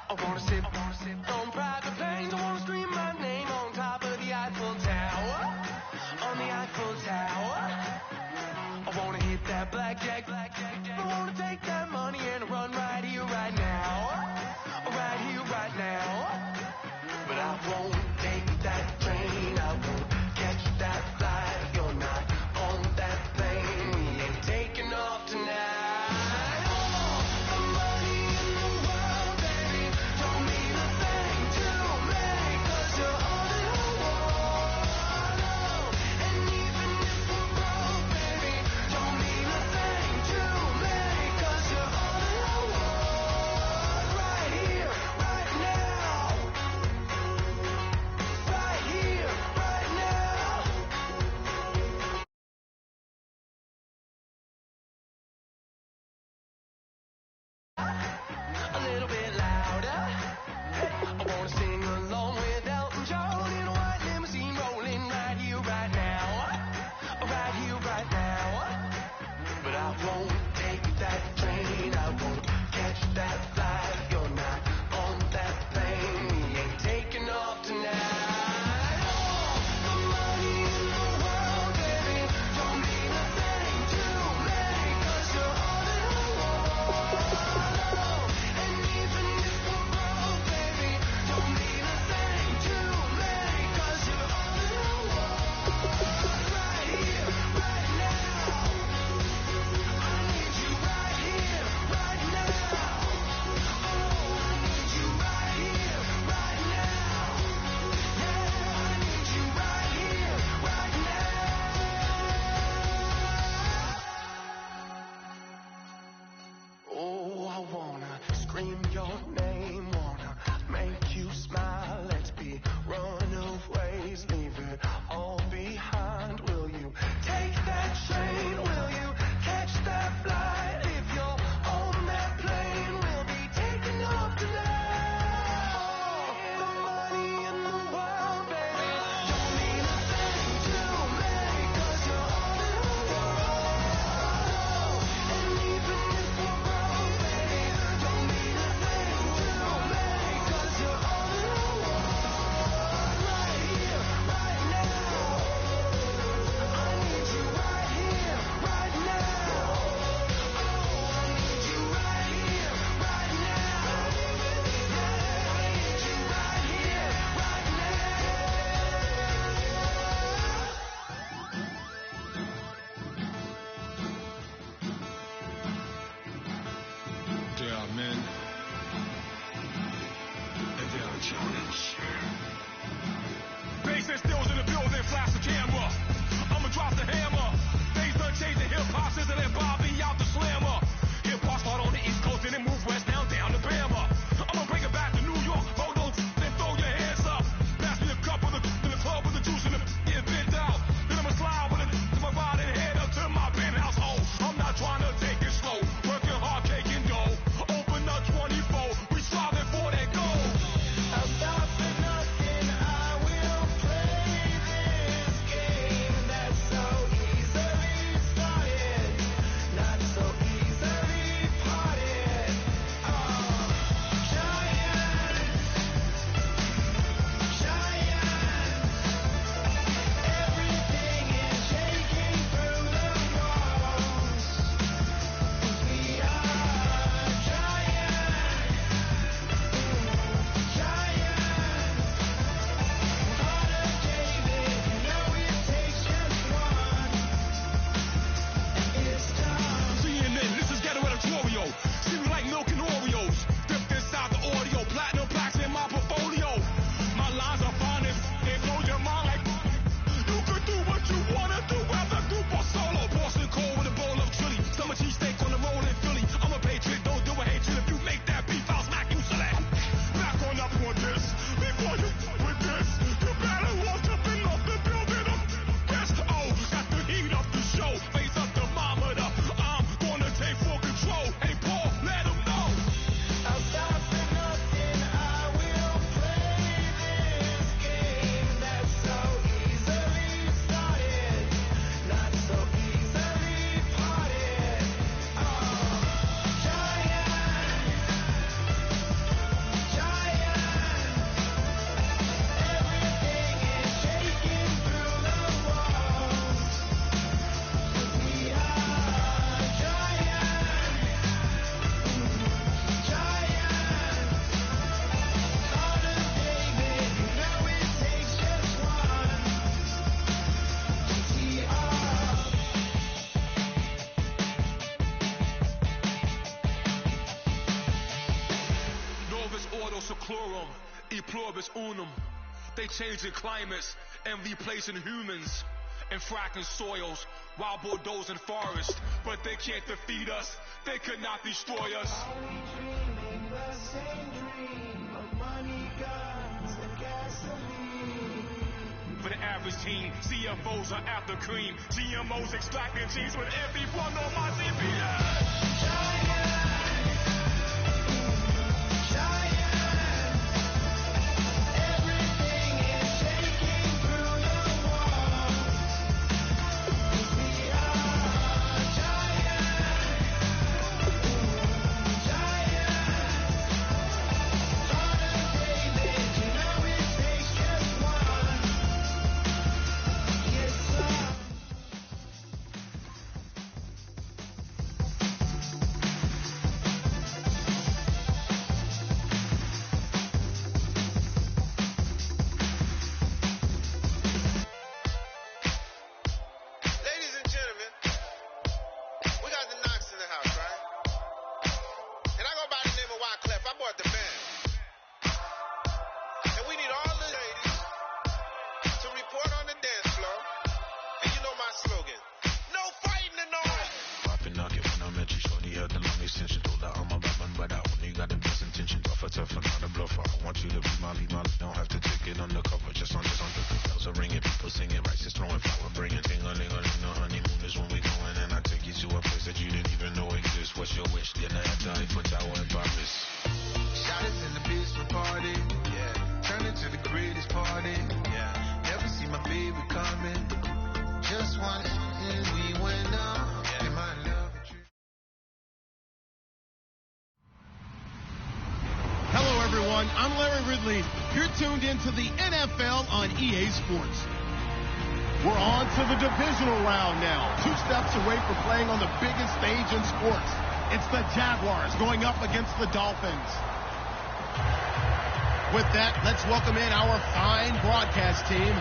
I wanna sip on private planes. I wanna scream my name on top of the Eiffel Tower. On the Eiffel Tower. I wanna hit that blackjack. I wanna take that money and run right here, right now. Right here, right now. But I won't take that train. I won't catch that flight. If you're not on that plane, we ain't taking off tonight. seclorum, e pluribus unum. They changing climates and replacing humans and fracking soils while bulldozing forests. But they can't defeat us. They could not destroy us. Are we dreaming the same dream of money, guns, and gasoline? For the average team, CFOs are after cream. GMOs extracting cheese with every one of my CPS. Giant, everything is shaking through the walls. We are giants, Son of David, you know it takes just one. Yes, sir. Ladies and gentlemen, we got the Knox in the house, right? And I go by the name of Wyclef. I bought the band. And we need all the ladies to report on the dance floor. And you know my slogan. No fighting tonight. Popping out, when I met you, shorty had the long extension. Told her I'm a Batman, but I only got the best intention. Tougher, not a bluffer. I want you to be my lead. Don't have to take it undercover. Just on the bells are ringing, people singing, rice is throwing flower, bringing ting-a-ling-a-ling. The honeymoon is when we going, and I take you to a place that you didn't even know exists. What's your wish? Then I had to Eiffel Tower in Paris. Shot us in the basement party, yeah. Turn it to the greatest party, yeah. Never see my baby coming. Just once, and we went on. Yeah. In my love with you. Hello, everyone. I'm Larry Ridley. You're tuned into the NFL on EA Sports. We're on to the divisional round now. 2 steps away from playing on the biggest stage in sports. It's the Jaguars going up against the Dolphins. With that, let's welcome in our fine broadcast team.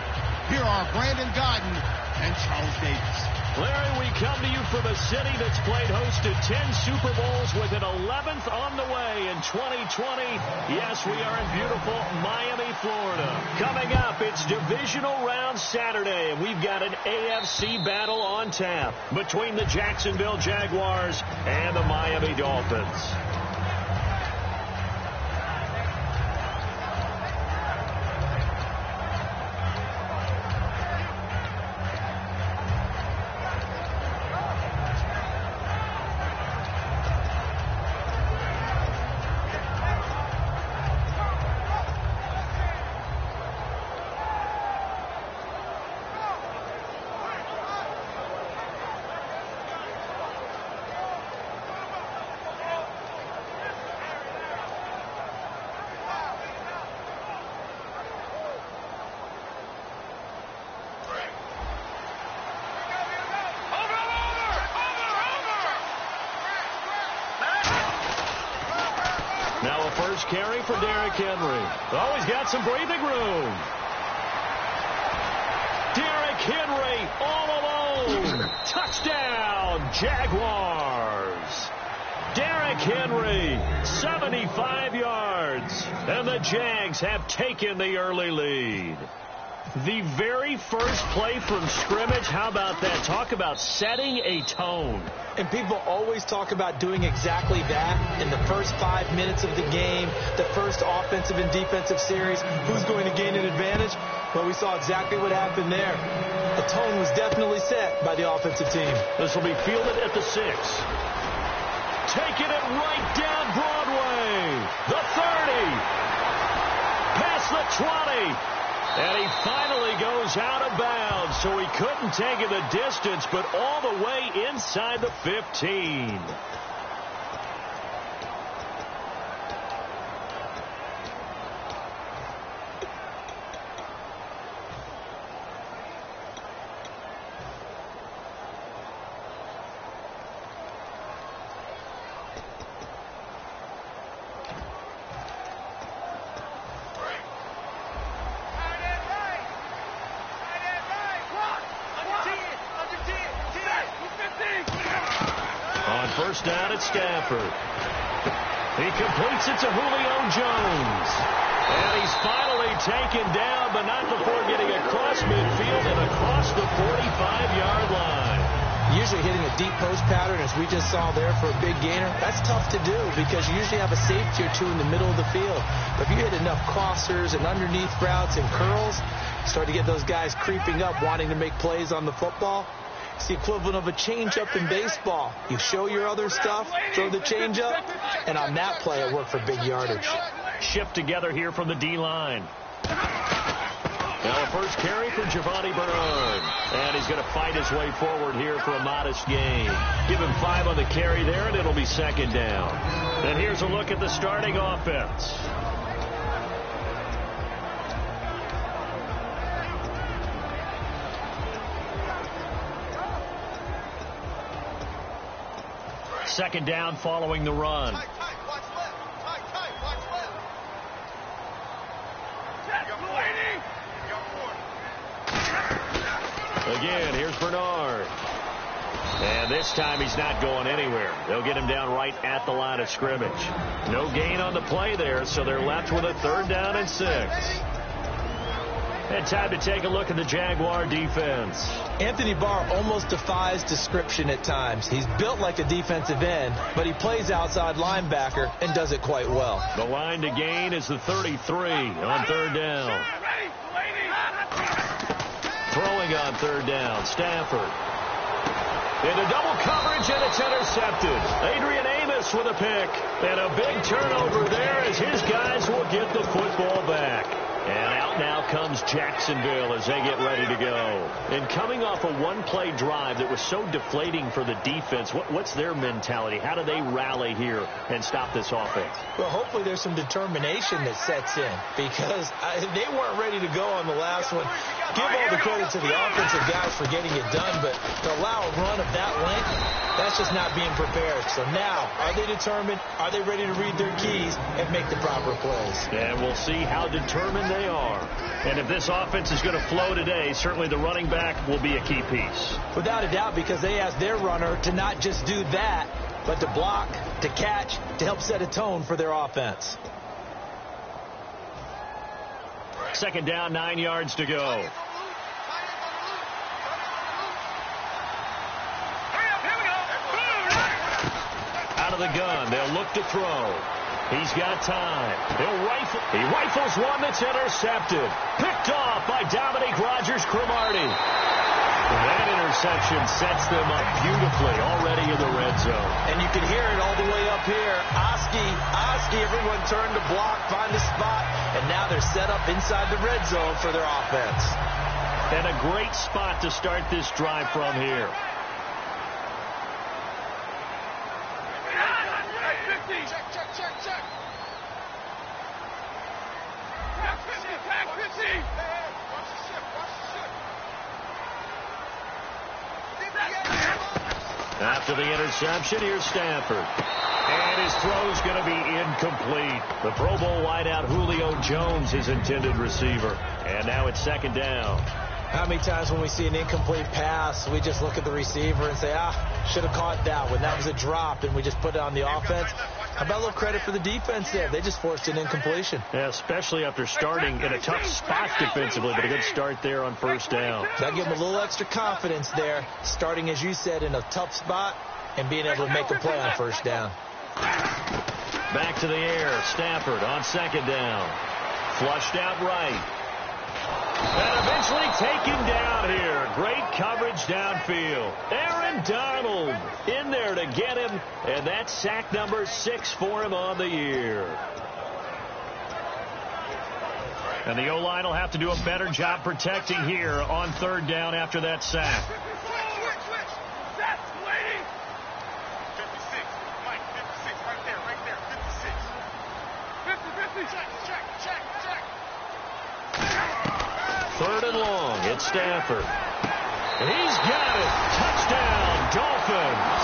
Here are Brandon Godden and Charles Davis. Larry, we come to you from a city that's played host to 10 Super Bowls with an 11th on the way in 2020. Yes, we are in beautiful Miami, Florida. Coming up, it's divisional round Saturday, and we've got an AFC battle on tap between the Jacksonville Jaguars and the Miami Dolphins. Now a first carry for Derrick Henry. Oh, he's got some breathing room. Derrick Henry all alone. Touchdown, Jaguars. Derrick Henry, 75 yards. And the Jags have taken the early lead. The very first play from scrimmage, how about that? Talk about setting a tone. And people always talk about doing exactly that in the first 5 minutes of the game, the first offensive and defensive series. Who's going to gain an advantage? Well, we saw exactly what happened there. A tone was definitely set by the offensive team. This will be fielded at the 6. Taking it right down Broadway. The 30. Past the 20. And he finally goes out of bounds, so he couldn't take it the distance, but all the way inside the 15. On first down at Stafford. He completes it to Julio Jones. And he's finally taken down, but not before getting across midfield and across the 45-yard line. Usually hitting a deep post pattern, as we just saw there for a big gainer, that's tough to do because you usually have a safety or two in the middle of the field. But if you hit enough crossers and underneath routes and curls, you start to get those guys creeping up, wanting to make plays on the football. It's the equivalent of a changeup in baseball. You show your other stuff, throw the changeup, and on that play it worked for big yardage. Shift together here from the D-line. Now a first carry for Giovanni Bernard. And he's going to fight his way forward here for a modest gain. Give him 5 on the carry there, and it'll be second down. And here's a look at the starting offense. Second down following the run. Again, here's Bernard. And this time he's not going anywhere. They'll get him down right at the line of scrimmage. No gain on the play there, so they're left with a 3rd down and 6. And time to take a look at the Jaguar defense. Anthony Barr almost defies description at times. He's built like a defensive end, but he plays outside linebacker and does it quite well. The line to gain is the 33 on 3rd down. Throwing on 3rd down, Stafford. Into double coverage, and it's intercepted. Adrian Amos with a pick. And a big turnover there as his guys will get the football back. And out now comes Jacksonville as they get ready to go. And coming off a one-play drive that was so deflating for the defense, what's their mentality? How do they rally here and stop this offense? Well, hopefully there's some determination that sets in because they weren't ready to go on the last one. Give all the credit to the offensive guys for getting it done, but to allow a run of that length, that's just not being prepared. So now, are they determined? Are they ready to read their keys and make the proper plays? And we'll see how determined they are. And if this offense is going to flow today, certainly the running back will be a key piece. Without a doubt, because they asked their runner to not just do that, but to block, to catch, to help set a tone for their offense. Second down, 9 yards to go. Out of the gun, they'll look to throw. He's got time. He'll rifle. He rifles one that's intercepted. Picked off by Dominique Rodgers-Cromartie. That interception sets them up beautifully already in the red zone. And you can hear it all the way up here. Oski, everyone turned to block, find a spot, and now they're set up inside the red zone for their offense. And a great spot to start this drive from here. After the interception, here's Stafford. And his throw's going to be incomplete. The Pro Bowl wideout Julio Jones, his intended receiver. And now it's second down. How many times when we see an incomplete pass, we just look at the receiver and say, should have caught that one. That was a drop, and we just put it on the offense. How about a little credit for the defense there? They just forced an incompletion. Yeah, especially after starting in a tough spot defensively, but a good start there on first down. That'll give them a little extra confidence there, starting, as you said, in a tough spot and being able to make a play on first down. Back to the air. Stafford on second down. Flushed out right. And eventually taken down here. Great coverage downfield. Aaron Donald in there to get him. And that's sack number 6 for him on the year. And the O-line will have to do a better job protecting here on third down after that sack. Third and long. It's Stafford. He's got it. Touchdown, Dolphins.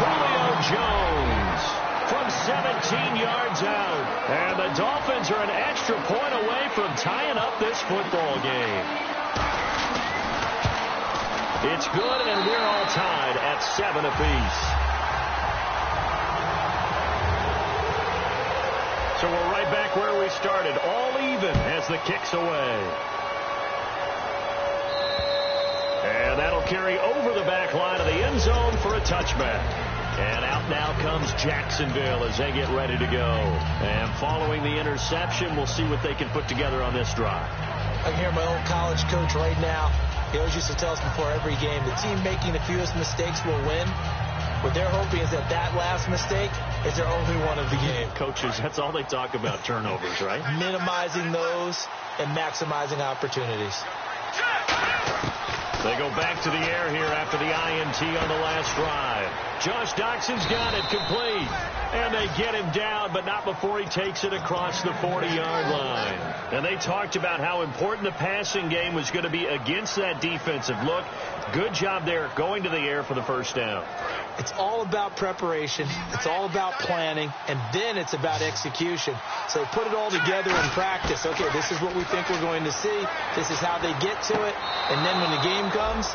Julio Jones from 17 yards out. And the Dolphins are an extra point away from tying up this football game. It's good, and we're all tied at 7 apiece. So we're right back where we started, all even as the kick's away. And that'll carry over the back line of the end zone for a touchback. And out now comes Jacksonville as they get ready to go. And following the interception, we'll see what they can put together on this drive. I can hear my old college coach right now. He always used to tell us before every game, the team making the fewest mistakes will win. What they're hoping is that last mistake is their only one of the game. Coaches, that's all they talk about, turnovers, right? Minimizing those and maximizing opportunities. They go back to the air here after the INT on the last drive. Josh Doxson's got it complete. And they get him down, but not before he takes it across the 40-yard line. And they talked about how important the passing game was going to be against that defensive look. Good job there going to the air for the first down. It's all about preparation. It's all about planning. And then it's about execution. So they put it all together in practice. Okay, this is what we think we're going to see. This is how they get to it. And then when the game comes,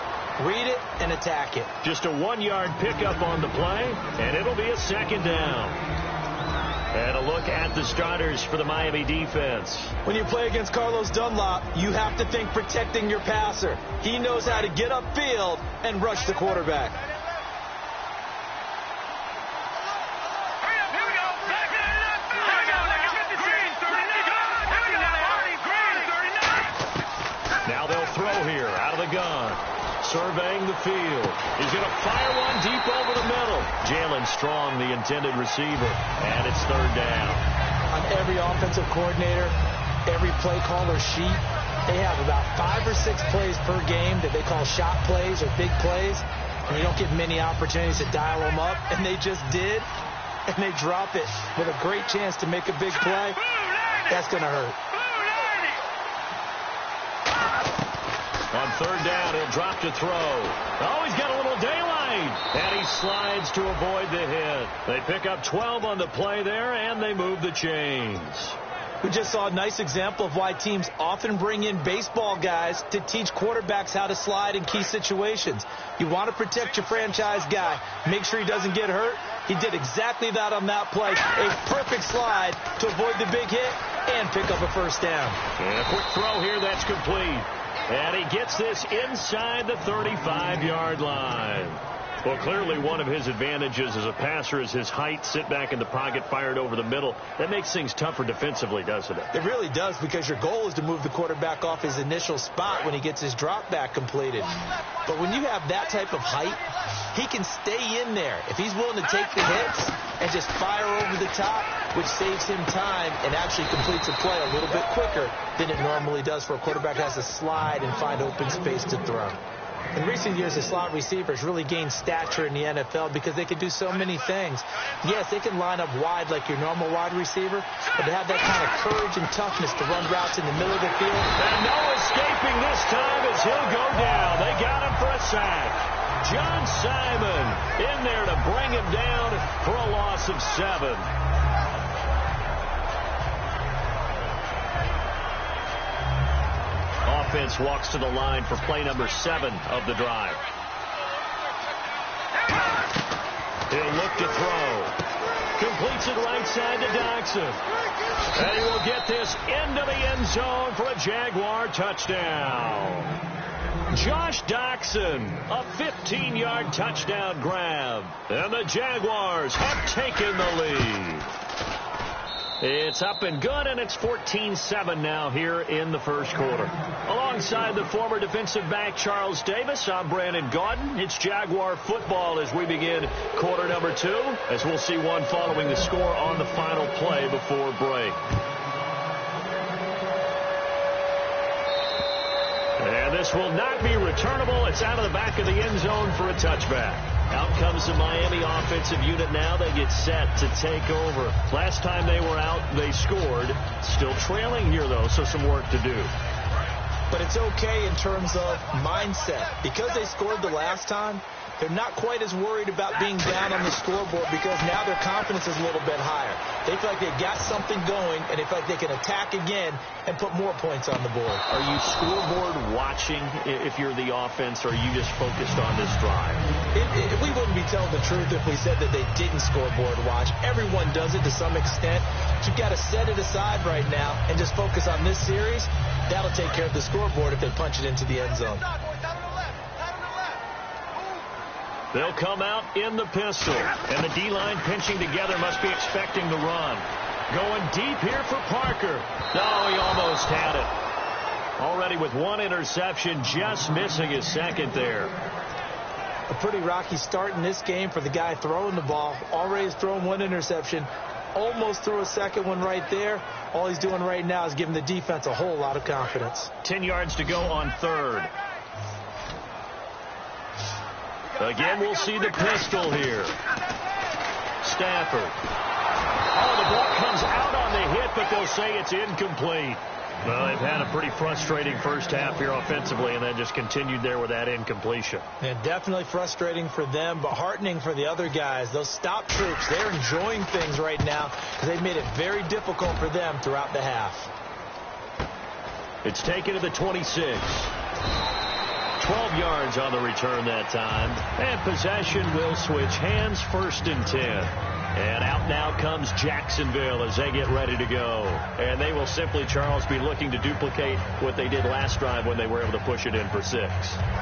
read it and attack it. Just a 1-yard pickup on the play, and it'll be a second down. And a look at the starters for the Miami defense. When you play against Carlos Dunlop, you have to think protecting your passer. He knows how to get upfield and rush the quarterback. Now they'll throw here out of the gun. Surveying the field. He's going to fire one deep over the middle. Jalen Strong, the intended receiver. And it's third down. On every offensive coordinator, every play caller sheet, they have about 5 or 6 plays per game that they call shot plays or big plays. And you don't get many opportunities to dial them up. And they just did. And they drop it with a great chance to make a big play. That's going to hurt. On third down, he'll drop to throw. Oh, he's got a little daylight. And he slides to avoid the hit. They pick up 12 on the play there, and they move the chains. We just saw a nice example of why teams often bring in baseball guys to teach quarterbacks how to slide in key situations. You want to protect your franchise guy. Make sure he doesn't get hurt. He did exactly that on that play. A perfect slide to avoid the big hit and pick up a first down. And a quick throw here that's complete. And he gets this inside the 35-yard line. Well, clearly one of his advantages as a passer is his height. Sit back in the pocket, fired over the middle. That makes things tougher defensively, doesn't it? It really does, because your goal is to move the quarterback off his initial spot when he gets his drop back completed. But when you have that type of height, he can stay in there if he's willing to take the hits and just fire over the top, which saves him time and actually completes a play a little bit quicker than it normally does for a quarterback that has to slide and find open space to throw. In recent years, the slot receivers really gained stature in the NFL because they can do so many things. Yes, they can line up wide like your normal wide receiver, but they have that kind of courage and toughness to run routes in the middle of the field. And no escaping this time as he'll go down. They got him for a sack. John Simon in there to bring him down for a loss of 7. Offense walks to the line for play number 7 of the drive. He'll look to throw. Completes it right side to Doxson. And he will get this into the end zone for a Jaguar touchdown. Josh Doxson, a 15-yard touchdown grab. And the Jaguars have taken the lead. It's up and good, and it's 14-7 now here in the first quarter. Alongside the former defensive back Charles Davis, I'm Brandon Gaudin. It's Jaguar football as we begin quarter number 2, as we'll see one following the score on the final play before break. And this will not be returnable. It's out of the back of the end zone for a touchback. Out comes the Miami offensive unit now. They get set to take over. Last time they were out, they scored. Still trailing here, though, so some work to do. But it's okay in terms of mindset. Because they scored the last time, they're not quite as worried about being down on the scoreboard because now their confidence is a little bit higher. They feel like they've got something going, and they feel like they can attack again and put more points on the board. Are you scoreboard watching if you're the offense, or are you just focused on this drive? We wouldn't be telling the truth if we said that they didn't scoreboard watch. Everyone does it to some extent. But you've got to set it aside right now and just focus on this series. That'll take care of the scoreboard if they punch it into the end zone. They'll come out in the pistol, and the D-line pinching together must be expecting the run. Going deep here for Parker. No, he almost had it. Already with one interception, just missing his second there. A pretty rocky start in this game for the guy throwing the ball. Already has thrown one interception. Almost threw a second one right there. All he's doing right now is giving the defense a whole lot of confidence. 10 yards to go on third. Again, we'll see the pistol here. Stafford. Oh, the ball comes out on the hit, but they'll say it's incomplete. Well, they've had a pretty frustrating first half here offensively, and then just continued there with that incompletion. Yeah, definitely frustrating for them, but heartening for the other guys. Those stop troops, they're enjoying things right now because they've made it very difficult for them throughout the half. It's taken to the 26. 12 yards on the return that time. And possession will switch hands, 1st and 10. And out now comes Jacksonville as they get ready to go. And they will simply, Charles, be looking to duplicate what they did last drive when they were able to push it in for 6.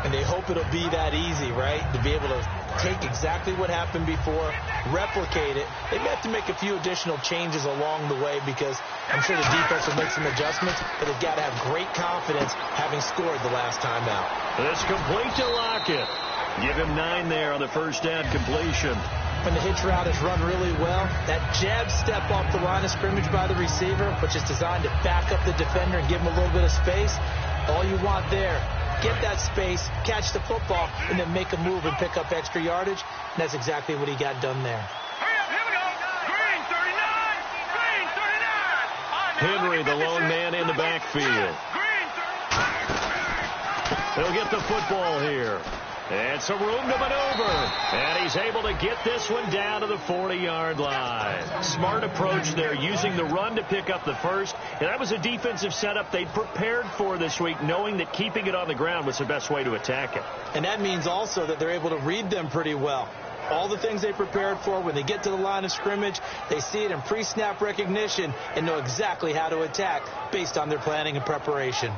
And they hope it'll be that easy, right? To be able to take exactly what happened before, replicate it. They may have to make a few additional changes along the way because I'm sure the defense will make some adjustments, but they've got to have great confidence having scored the last time out. It's complete to Lockett. Give him 9 there on the first down completion. When the hitch route is run really well, that jab step off the line of scrimmage by the receiver, which is designed to back up the defender and give him a little bit of space, all you want there, get that space, catch the football, and then make a move and pick up extra yardage. And that's exactly what he got done there. Henry, the lone man in the backfield. He'll get the football here. And some room to maneuver. And he's able to get this one down to the 40-yard line. Smart approach there, using the run to pick up the first. And that was a defensive setup they prepared for this week, knowing that keeping it on the ground was the best way to attack it. And that means also that they're able to read them pretty well. All the things they prepared for, when they get to the line of scrimmage, they see it in pre-snap recognition and know exactly how to attack based on their planning and preparation.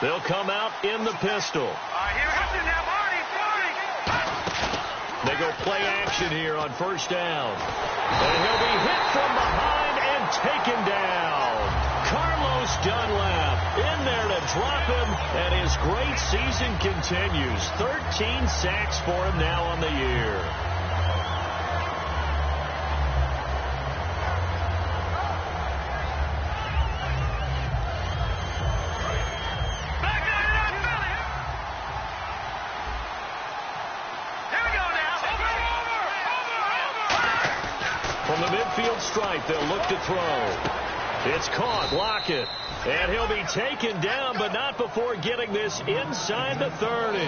They'll come out in the pistol. They go play action here on first down. And he'll be hit from behind and taken down. Carlos Dunlap in there to drop him, and his great season continues. 13 sacks for him now on the year. From the midfield stripe, they'll look to throw. It's caught, Lockett, and he'll be taken down, but not before getting this inside the 30.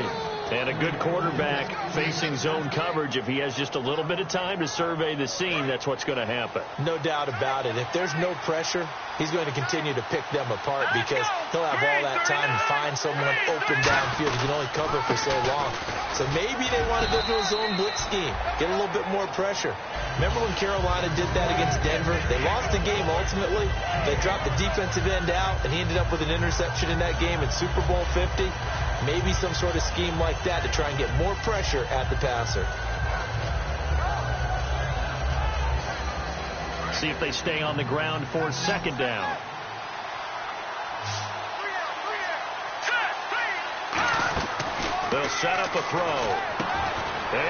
And a good quarterback facing zone coverage. If he has just a little bit of time to survey the scene, that's what's going to happen. No doubt about it. If there's no pressure, he's going to continue to pick them apart because he'll have all that time to find someone open downfield. He can only cover for so long. So maybe they want to go to a zone blitz scheme, get a little bit more pressure. Remember when Carolina did that against Denver? They lost the game ultimately. They dropped the defensive end out, and he ended up with an interception in that game in Super Bowl 50. Maybe some sort of scheme like that to try and get more pressure at the passer. See if they stay on the ground for second down. They'll set up a throw.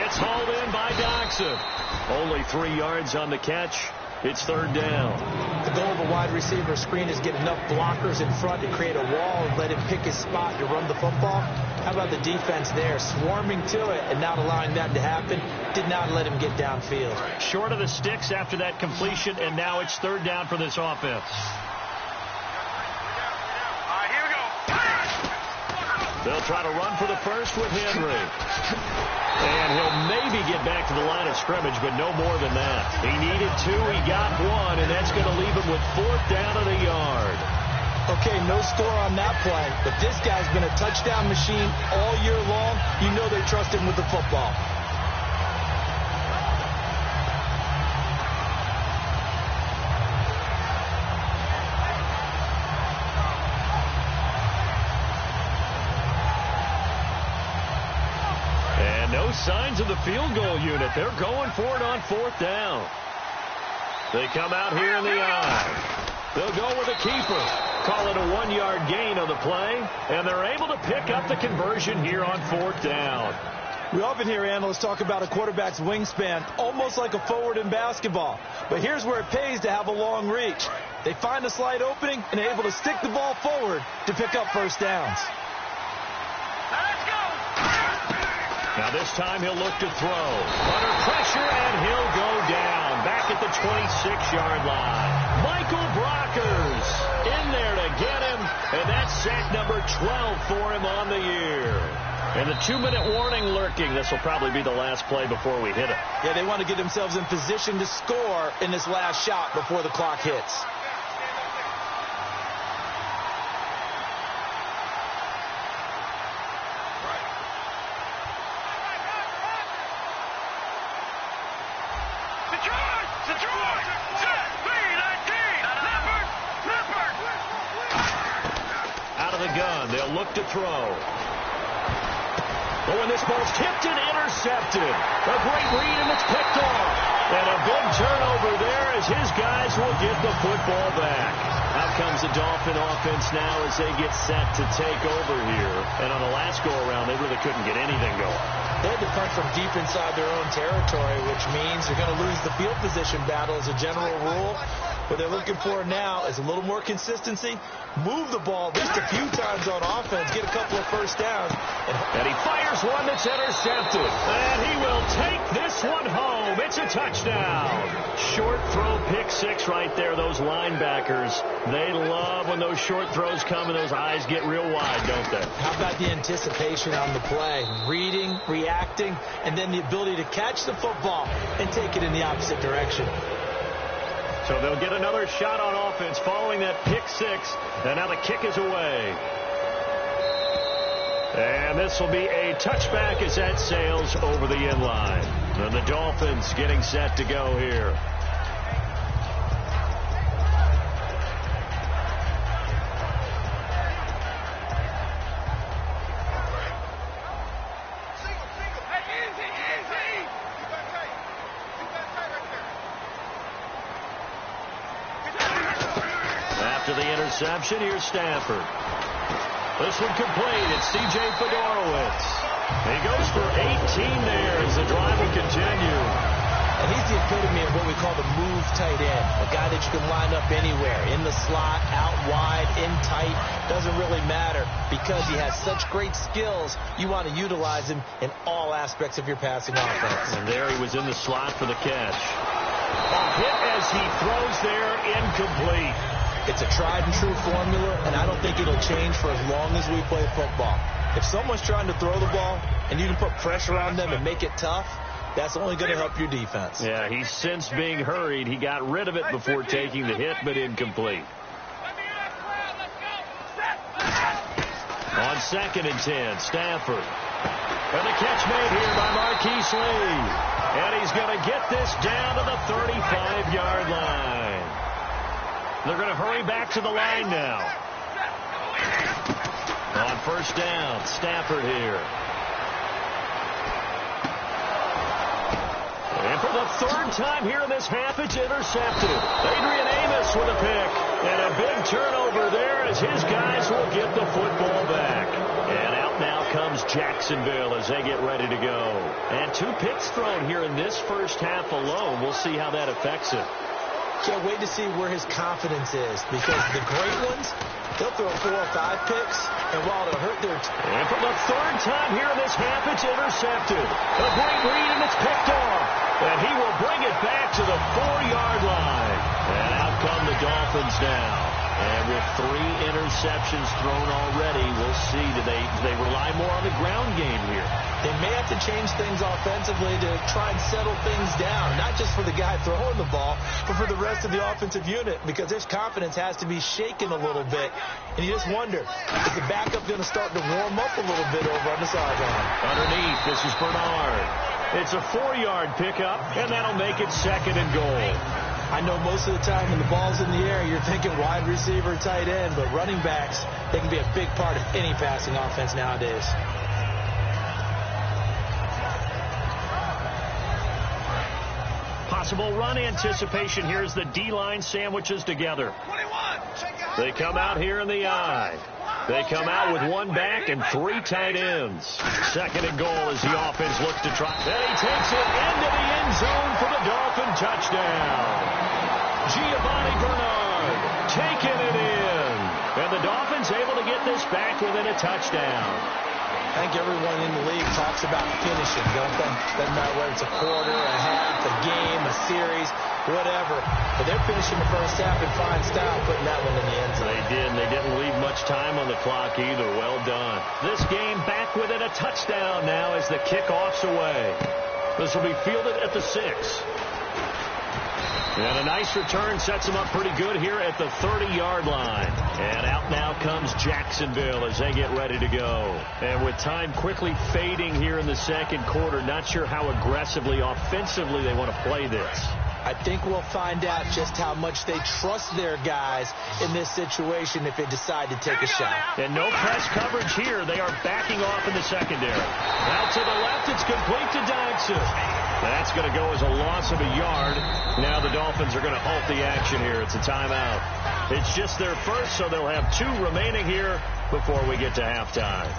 It's hauled in by Doxson. Only 3 yards on the catch. It's third down. The goal of a wide receiver screen is get enough blockers in front to create a wall and let him pick his spot to run the football. How about the defense there, swarming to it and not allowing that to happen? Did not let him get downfield. Short of the sticks after that completion, and now it's third down for this offense. All right, here we go. They'll try to run for the first with Henry. And he'll maybe get back to the line of scrimmage, but no more than that. He needed 2, he got 1, and that's going to leave him with 4th down at a yard. Okay, no score on that play, but this guy's been a touchdown machine all year long. You know they trust him with the football. No signs of the field goal unit. They're going for it on 4th down. They come out here in the eye. They'll go with a keeper. Call it a 1-yard gain on the play, and they're able to pick up the conversion here on 4th down. We often hear analysts talk about a quarterback's wingspan, almost like a forward in basketball. But here's where it pays to have a long reach. They find a slight opening and are able to stick the ball forward to pick up first downs. Now this time he'll look to throw. Under pressure, and he'll go down. Back at the 26-yard line. Michael Brockers in there to get him. And that's sack number 12 for him on the year. And the 2-minute warning lurking. This will probably be the last play before we hit it. Yeah, they want to get themselves in position to score in this last shot before the clock hits. They'll look to throw. Oh, and this ball's tipped and intercepted. A great read, and it's picked off. And a big turnover there as his guys will get the football back. Out comes the Dolphin offense now as they get set to take over here. And on the last go-around, they really couldn't get anything going. They had to punt from deep inside their own territory, which means they're going to lose the field position battle as a general rule. What they're looking for now is a little more consistency, move the ball at least a few times on offense, get a couple of first downs. And he fires one that's intercepted. And he will take this one home. It's a touchdown. Short throw, pick 6 right there. Those linebackers, they love when those short throws come and those eyes get real wide, don't they? How about the anticipation on the play? Reading, reacting, and then the ability to catch the football and take it in the opposite direction. So they'll get another shot on offense following that pick 6. And now the kick is away. And this will be a touchback as that sails over the end line. And the Dolphins getting set to go here. After the interception, here's Stafford. This one complete. It's C.J. Fedorowicz. He goes for 18 there as the drive will continue. And he's the epitome of what we call the move tight end. A guy that you can line up anywhere. In the slot, out wide, in tight. Doesn't really matter because he has such great skills. You want to utilize him in all aspects of your passing offense. And there he was in the slot for the catch. A hit as he throws there, incomplete. It's a tried and true formula, and I don't think it'll change for as long as we play football. If someone's trying to throw the ball and you can put pressure on them and make it tough, that's only going to help your defense. Yeah, he's since being hurried. He got rid of it before taking the hit, but incomplete. On 2nd and 10, Stafford. And the catch made here by Marquise Lee. And he's going to get this down to the 35-yard line. They're going to hurry back to the line now. On 1st down, Stafford here. And for the 3rd time here in this half, it's intercepted. Adrian Amos with a pick. And a big turnover there as his guys will get the football back. And out now comes Jacksonville as they get ready to go. And 2 picks thrown here in this first half alone. We'll see how that affects it. Can't wait to see where his confidence is because the great ones, they'll throw 4 or 5 picks, and while it'll hurt their team. And for the 3rd time here in this half, it's intercepted. A great read, and it's picked off. And he will bring it back to the 4-yard line. And out come the Dolphins now. And with 3 interceptions thrown already, we'll see. Do they rely more on the ground game here? They may have to change things offensively to try and settle things down, not just for the guy throwing the ball, but for the rest of the offensive unit, because his confidence has to be shaken a little bit. And you just wonder, is the backup going to start to warm up a little bit over on the sideline? Underneath, this is Bernard. It's a 4-yard pickup, and that'll make it 2nd and goal. I know most of the time when the ball's in the air, you're thinking wide receiver, tight end, but running backs, they can be a big part of any passing offense nowadays. Possible run anticipation here as the D-line sandwiches together. They come out here in the I. They come out with 1 back and 3 tight ends. 2nd and goal as the offense looks to try. And he takes it into the end zone for the Dolphin touchdown. Giovanni Bernard taking it in. And the Dolphins able to get this back within a touchdown. I think everyone in the league talks about finishing, don't they? Doesn't matter whether it's a quarter, a half, a game, a series, whatever. But they're finishing the first half in fine style, putting that one in the end zone. They did, and they didn't leave much time on the clock either. Well done. This game back within a touchdown now as the kickoff's away. This will be fielded at the 6. And a nice return sets them up pretty good here at the 30-yard line. And out now comes Jacksonville as they get ready to go. And with time quickly fading here in the 2nd quarter, not sure how aggressively, offensively they want to play this. I think we'll find out just how much they trust their guys in this situation if they decide to take a shot. And no press coverage here. They are backing off in the secondary. Out to the left, it's complete to Dodson. That's going to go as a loss of a yard. Now the Dolphins are going to halt the action here. It's a timeout. It's just their first, so they'll have 2 remaining here before we get to halftime.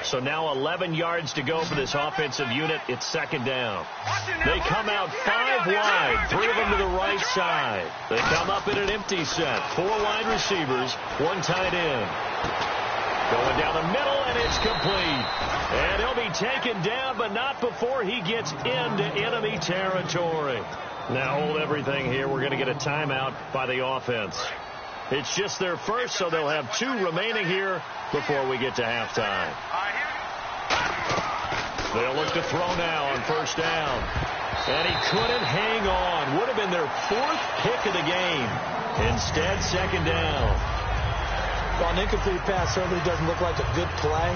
So now 11 yards to go for this offensive unit. It's 2nd down. They come out 5 wide, 3 of them to the right side. They come up in an empty set. 4 wide receivers, 1 tight end. Going down the middle, and it's complete. And he'll be taken down, but not before he gets into enemy territory. Now hold everything here. We're going to get a timeout by the offense. It's just their first, so they'll have 2 remaining here before we get to halftime. They'll look to throw now on 1st down. And he couldn't hang on. Would have been their 4th pick of the game. Instead, 2nd down. Well, an incomplete pass certainly doesn't look like a good play.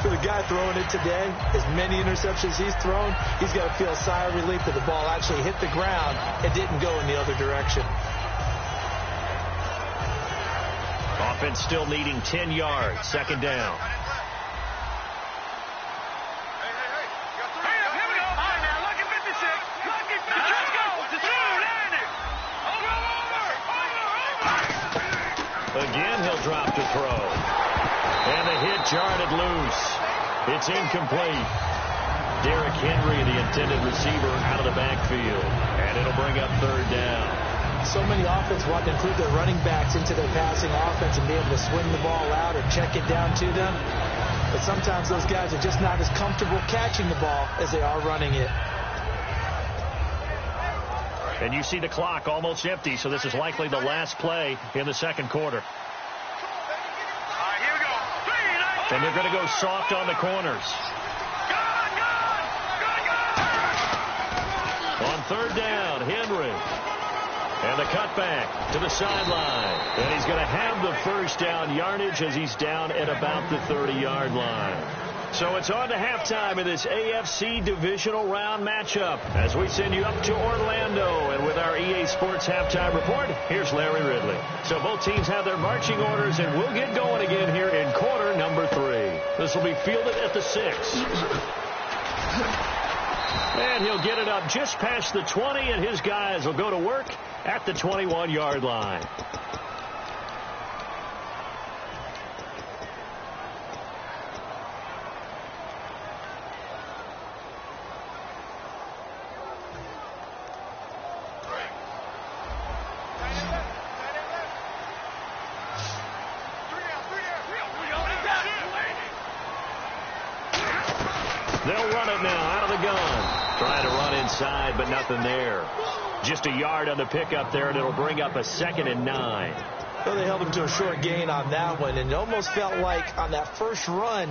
For the guy throwing it today, as many interceptions he's thrown, he's got to feel a sigh of relief that the ball actually hit the ground and didn't go in the other direction. Offense still needing 10 yards. 2nd down. Again, he'll drop to throw. And the hit jarred it loose. It's incomplete. Derrick Henry, the intended receiver, out of the backfield. And it'll bring up 3rd down. So many offenses want to include their running backs into their passing offense and be able to swing the ball out or check it down to them. But sometimes those guys are just not as comfortable catching the ball as they are running it. And you see the clock almost empty, so this is likely the last play in the 2nd quarter. And they're going to go soft on the corners. On 3rd down, Henry. And the cutback to the sideline. And he's going to have the 1st down yardage as he's down at about the 30-yard line. So it's on to halftime in this AFC divisional round matchup as we send you up to Orlando. And with our EA Sports halftime report, here's Larry Ridley. So both teams have their marching orders, and we'll get going again here in quarter number 3. This will be fielded at the 6. And he'll get it up just past the 20, and his guys will go to work at the 21-yard line. They'll run it now out of the gun. Trying to run inside, but nothing there. Just a yard on the pickup there, and it'll bring up a 2nd and 9. Well, they held him to a short gain on that one, and it almost felt like on that first run,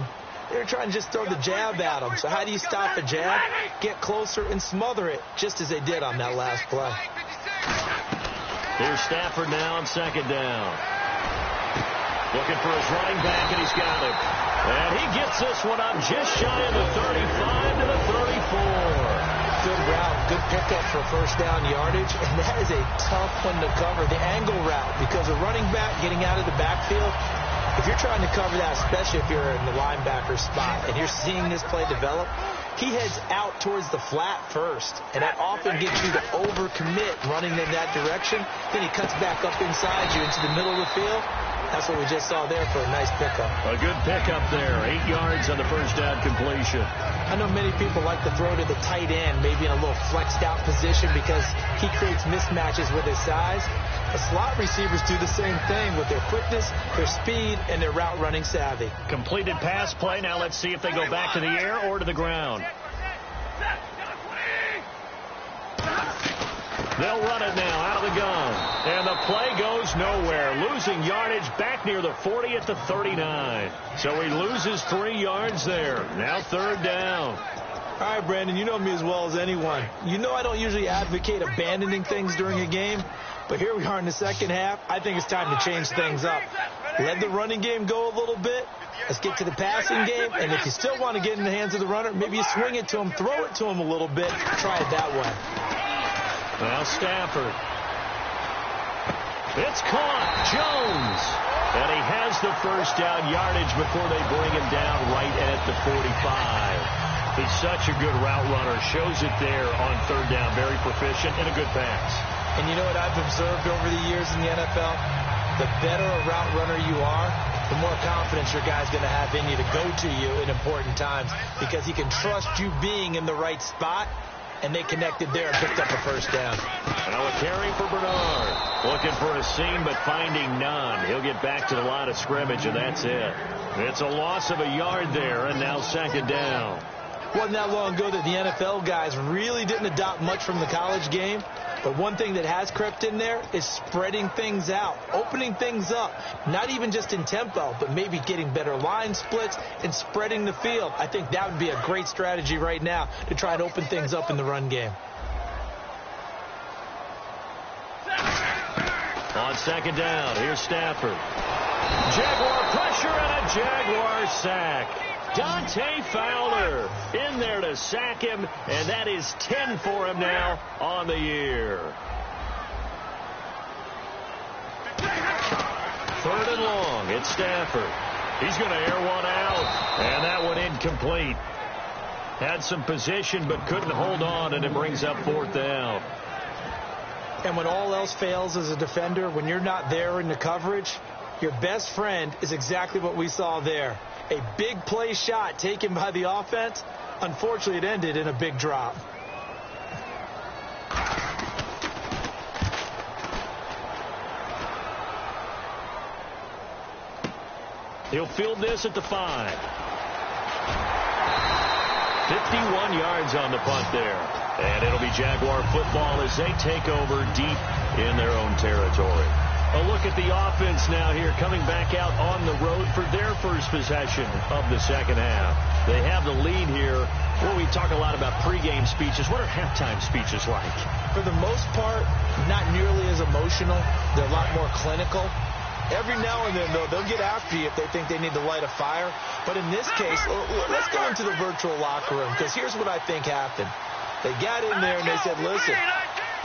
they were trying to just throw the jab at him. So how do you stop a jab? Get closer and smother it, just as they did on that last play. Here's Stafford now on 2nd down. Looking for his running back, and he's got him. And he gets this one up just shy of the 35 to the 34. Good route, good pickup for first down yardage, and that is a tough one to cover, the angle route, because a running back getting out of the backfield, if you're trying to cover that, especially if you're in the linebacker spot, and you're seeing this play develop, he heads out towards the flat first, and that often gets you to overcommit running in that direction. Then he cuts back up inside you into the middle of the field. That's what we just saw there for a nice pickup. A good pickup there. 8 yards on the first down completion. I know many people like to throw to the tight end, maybe in a little flexed out position because he creates mismatches with his size. The slot receivers do the same thing with their quickness, their speed, and their route running savvy. Completed pass play. Now let's see if they go back to the air or to the ground. They'll run it now out of the gun. And the play goes nowhere. Losing yardage back near the 40 at the 39. So he loses 3 yards there. Now 3rd down. All right, Brandon, you know me as well as anyone. You know I don't usually advocate abandoning things during a game. But here we are in the second half. I think it's time to change things up. Let the running game go a little bit. Let's get to the passing game. And if you still want to get in the hands of the runner, maybe you swing it to him, throw it to him a little bit. Try it that way. Now Stafford. It's caught. Jones. And he has the first down yardage before they bring him down right at the 45. He's such a good route runner. Shows it there on 3rd down. Very proficient and a good pass. And you know what I've observed over the years in the NFL? The better a route runner you are, the more confidence your guy's going to have in you to go to you in important times because he can trust you being in the right spot. And they connected there and picked up a first down. Now a carry for Bernard. Looking for a seam, but finding none. He'll get back to the line of scrimmage, and that's it. It's a loss of a yard there, and now 2nd down. Wasn't that long ago that the NFL guys really didn't adopt much from the college game. But one thing that has crept in there is spreading things out, opening things up, not even just in tempo, but maybe getting better line splits and spreading the field. I think that would be a great strategy right now to try and open things up in the run game. On 2nd down, here's Stafford. Jaguar pressure and a Jaguar sack. Dante Fowler in there to sack him, and that is 10 for him now on the year. 3rd and long, it's Stafford. He's going to air one out, and that one incomplete. Had some position but couldn't hold on, and it brings up 4th down. And when all else fails as a defender, when you're not there in the coverage, your best friend is exactly what we saw there. A big play shot taken by the offense. Unfortunately, it ended in a big drop. He'll field this at the 5. 51 yards on the punt there. And it'll be Jaguar football as they take over deep in their own territory. A look at the offense now here, coming back out on the road for their first possession of the second half. They have the lead here. Well, we talk a lot about pregame speeches. What are halftime speeches like? For the most part, not nearly as emotional. They're a lot more clinical. Every now and then, though, they'll get after you if they think they need to light a fire. But in this case, let's go into the virtual locker room, because here's what I think happened. They got in there and they said, listen,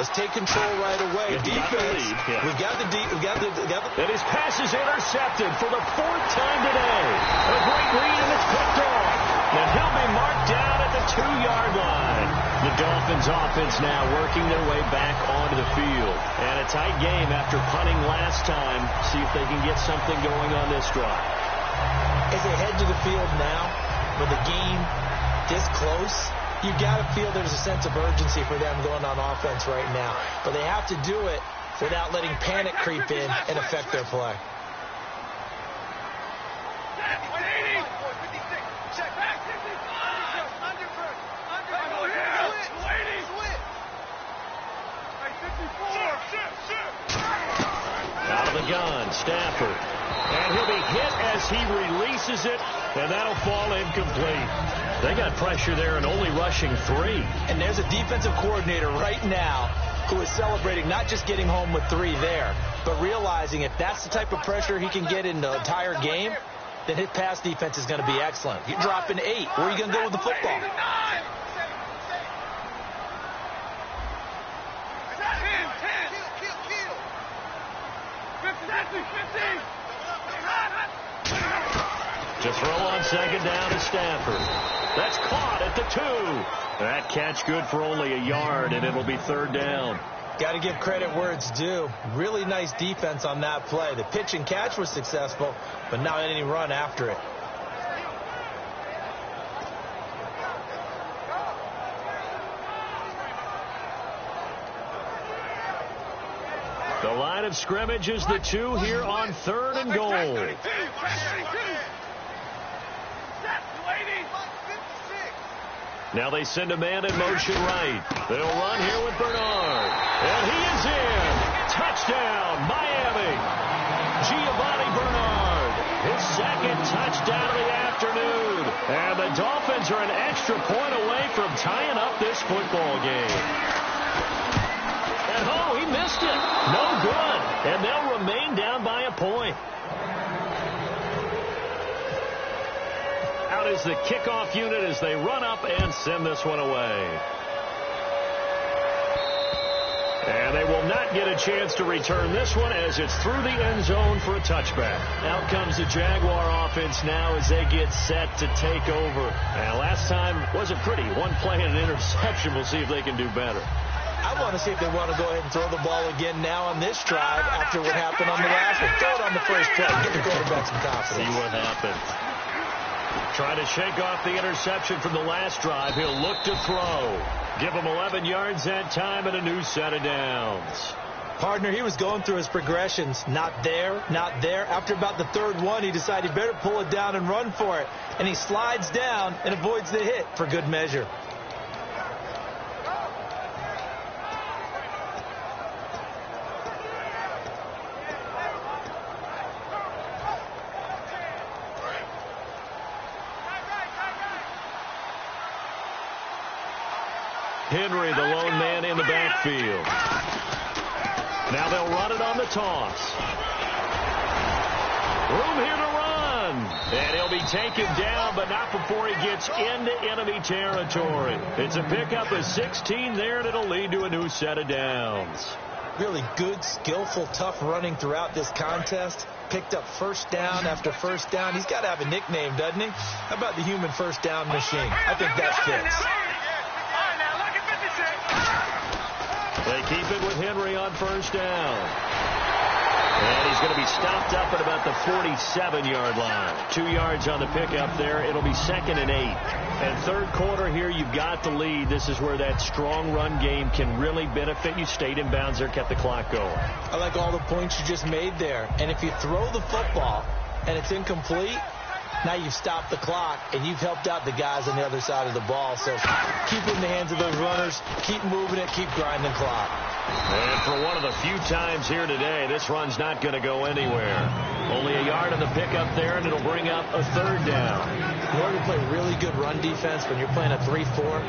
let's take control right away. Defense, we got the. And his pass is intercepted for the 4th time today. A great read, and it's picked off. And he'll be marked down at the 2-yard line. The Dolphins offense now working their way back onto the field. And a tight game after punting last time. See if they can get something going on this drive. As they head to the field now, with the game this close, you got to feel there's a sense of urgency for them going on offense right now. But they have to do it without letting panic creep in and affect their play. Out of the gun, Stafford. And he'll be hit as he releases it, and that'll fall incomplete. They got pressure there and only rushing 3. And there's a defensive coordinator right now who is celebrating not just getting home with 3 there, but realizing if that's the type of pressure he can get in the entire game, then his pass defense is going to be excellent. You're dropping 8. Where are you going to go with the football? To throw on second down to Stafford. That's caught at the 2. That catch good for only a yard, and it'll be third down. Got to give credit where it's due. Really nice defense on that play. The pitch and catch was successful, but not any run after it. The line of scrimmage is the 2 here on 3rd and goal. Now they send a man in motion right. They'll run here with Bernard. And he is in. Touchdown, Miami. Giovanni Bernard. His second touchdown of the afternoon. And the Dolphins are an extra point away from tying up this football game. And oh, he missed it. No good. And they'll remain down by a point. Out is the kickoff unit as they run up and send this one away. And they will not get a chance to return this one as it's through the end zone for a touchback. Out comes the Jaguar offense now as they get set to take over. And last time wasn't pretty. One play and an interception. We'll see if they can do better. I want to see if they want to go ahead and throw the ball again now on this drive after what happened on the last one. Throw it on the first play. Give the quarterback some confidence. See what happens. Trying to shake off the interception from the last drive. He'll look to throw. Give him 11 yards that time and a new set of downs. Partner, he was going through his progressions. Not there, not there. After about the third one, he decided he better pull it down and run for it. And he slides down and avoids the hit for good measure. Henry, the lone man in the backfield. Now they'll run it on the toss. Room here to run. And he'll be taken down, but not before he gets into enemy territory. It's a pickup of 16 there, and it'll lead to a new set of downs. Really good, skillful, tough running throughout this contest. Picked up first down after first down. He's got to have a nickname, doesn't he? How about the human first down machine? I think that fits. They keep it with Henry on first down. And he's going to be stopped up at about the 47-yard line. 2 yards on the pickup there. It'll be 2nd and 8. And third quarter here, you've got the lead. This is where that strong run game can really benefit you. Stayed in bounds there, kept the clock going. I like all the points you just made there. And if you throw the football and it's incomplete, now you've stopped the clock, and you've helped out the guys on the other side of the ball. So keep it in the hands of those runners. Keep moving it. Keep grinding the clock. And for one of the few times here today, this run's not going to go anywhere. Only a yard on the pickup there, and it'll bring up a third down. In order to play really good run defense when you're playing a 3-4,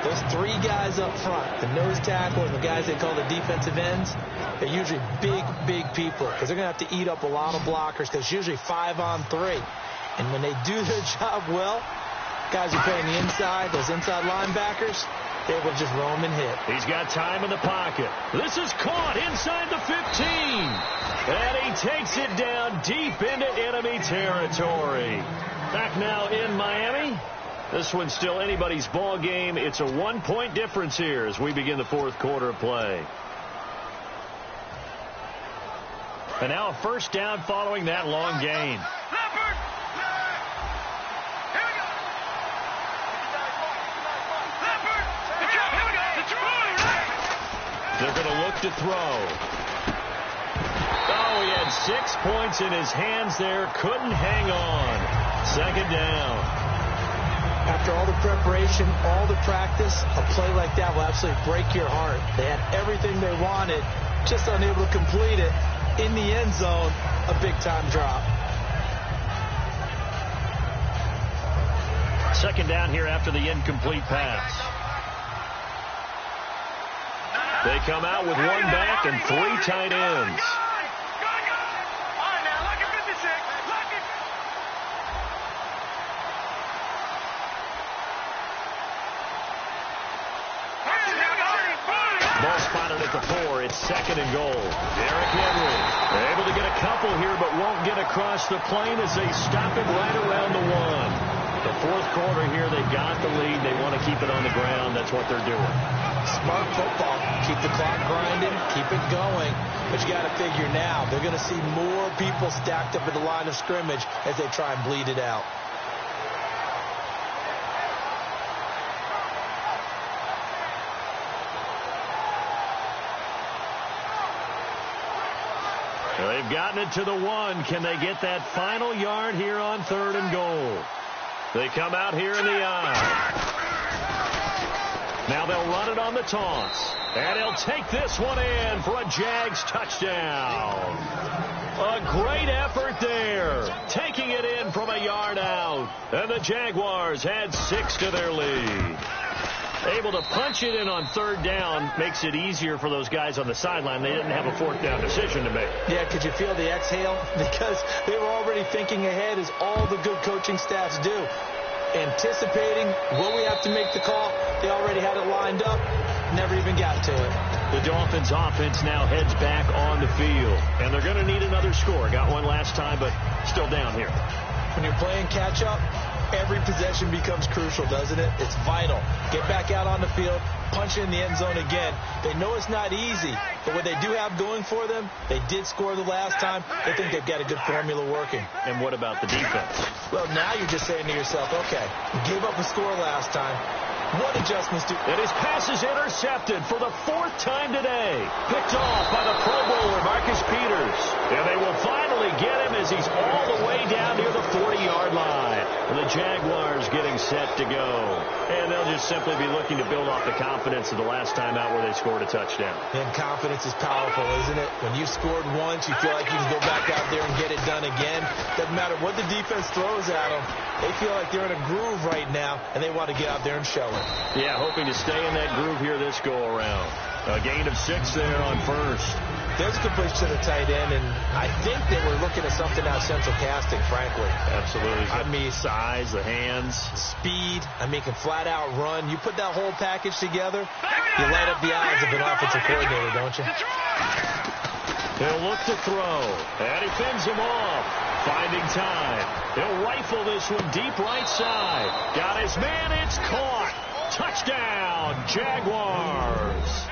those 3 guys up front, the nose tackle and the guys they call the defensive ends, they're usually big, big people because they're going to have to eat up a lot of blockers because it's usually 5-on-3. And when they do their job well, guys who play on the inside, those inside linebackers, they will just roam and hit. He's got time in the pocket. This is caught inside the 15. And he takes it down deep into enemy territory. Back now in Miami. This one's still anybody's ball game. It's a 1-point difference here as we begin the fourth quarter of play. And now a first down following that long gain. They're going to look to throw. Oh, he had 6 points in his hands there. Couldn't hang on. Second down. After all the preparation, all the practice, a play like that will absolutely break your heart. They had everything they wanted, just unable to complete it. In the end zone, a big-time drop. Second down here after the incomplete pass. They come out with one back and 3 tight ends. Ball spotted at the 4. It's 2nd and goal. Derrick Henry able to get a couple here, but won't get across the plane as they stop it right around the 1. The 4th quarter here, they've got the lead. They want to keep it on the ground. That's what they're doing. Smart football. Keep the clock grinding. Keep it going. But you got to figure now, they're going to see more people stacked up at the line of scrimmage as they try and bleed it out. They've gotten it to the 1. Can they get that final yard here on 3rd and goal? They come out here in the eye. Now they'll run it on the taunts. And he'll take this one in for a Jags touchdown. A great effort there. Taking it in from a yard out. And the Jaguars had 6 to their lead. Able to punch it in on 3rd down makes it easier for those guys on the sideline. They didn't have a 4th down decision to make. Yeah, could you feel the exhale? Because they were already thinking ahead, as all the good coaching staffs do. Anticipating, will we have to make the call? They already had it lined up. Never even got to it. The Dolphins offense now heads back on the field. And they're going to need another score. Got one last time, but still down here. When you're playing catch-up, every possession becomes crucial, doesn't it? It's vital. Get back out on the field, punch it in the end zone again. They know it's not easy, but what they do have going for them, they did score the last time. They think they've got a good formula working. And what about the defense? Well, now you're just saying to yourself, okay, gave up a score last time. What adjustments do... And his pass is intercepted for the 4th time today. Picked off by the Pro Bowler, Marcus Peters. And they will finally get him as he's all the way down near the 40-yard line. And the Jaguars getting set to go. And they'll just simply be looking to build off the confidence of the last time out where they scored a touchdown. And confidence is powerful, isn't it? When you scored once, you feel like you can go back out there and get it done again. Doesn't matter what the defense throws at them. They feel like they're in a groove right now, and they want to get out there and show it. Yeah, hoping to stay in that groove here this go-around. A gain of 6 there on 1st. There's a completion to the tight end, and I think they were looking at something out central casting, frankly. Absolutely. I mean, size, the hands. Speed. I mean, can flat out run. You put that whole package together, you light up the eyes of an offensive coordinator, don't you? He'll look to throw, and he fends him off. Finding time. He'll rifle this one deep right side. Got his man. It's caught. Touchdown, Jaguars.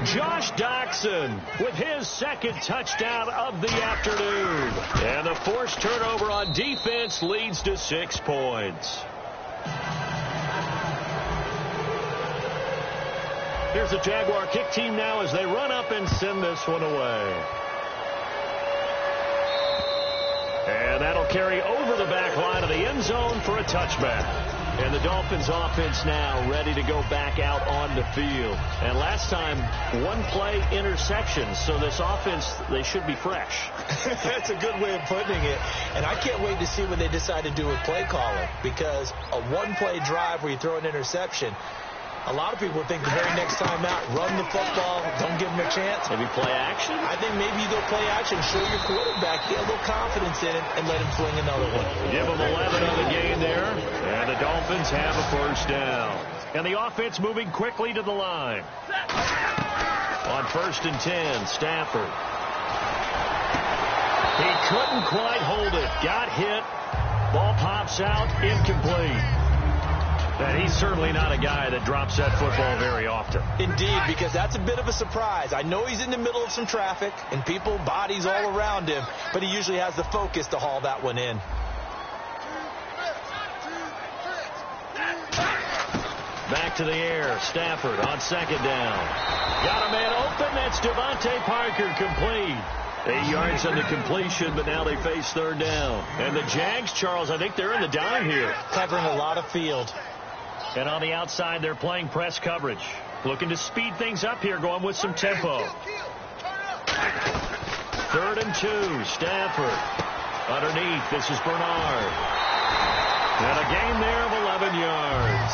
Josh Doxson with his 2nd touchdown of the afternoon. And the forced turnover on defense leads to 6 points. Here's the Jaguar kick team now as they run up and send this one away. And that'll carry over the back line of the end zone for a touchback. And the Dolphins offense now ready to go back out on the field. And last time, 1-play interception. So this offense, they should be fresh. That's a good way of putting it. And I can't wait to see what they decide to do with play calling. Because a 1-play drive where you throw an interception, a lot of people think the very next time out, run the football, don't give them a chance. Maybe play action? I think maybe you go play action, show your quarterback, get a little confidence in it, and let him fling another one. Give them 11 on the gain there, and the Dolphins have a 1st down. And the offense moving quickly to the line. On 1st and 10, Stafford. He couldn't quite hold it. Got hit. Ball pops out, incomplete. And he's certainly not a guy that drops that football very often. Indeed, because that's a bit of a surprise. I know he's in the middle of some traffic and people, bodies all around him, but he usually has the focus to haul that one in. Back to the air. Stafford on 2nd down. Got a man open. That's Devontae Parker, complete. 8 yards on the completion, but now they face 3rd down. And the Jags, Charles, I think they're in the dime here. Covering a lot of field. And on the outside, they're playing press coverage. Looking to speed things up here, going with some tempo. 3rd and 2. Stafford. Underneath, this is Bernard. And a gain there of 11 yards.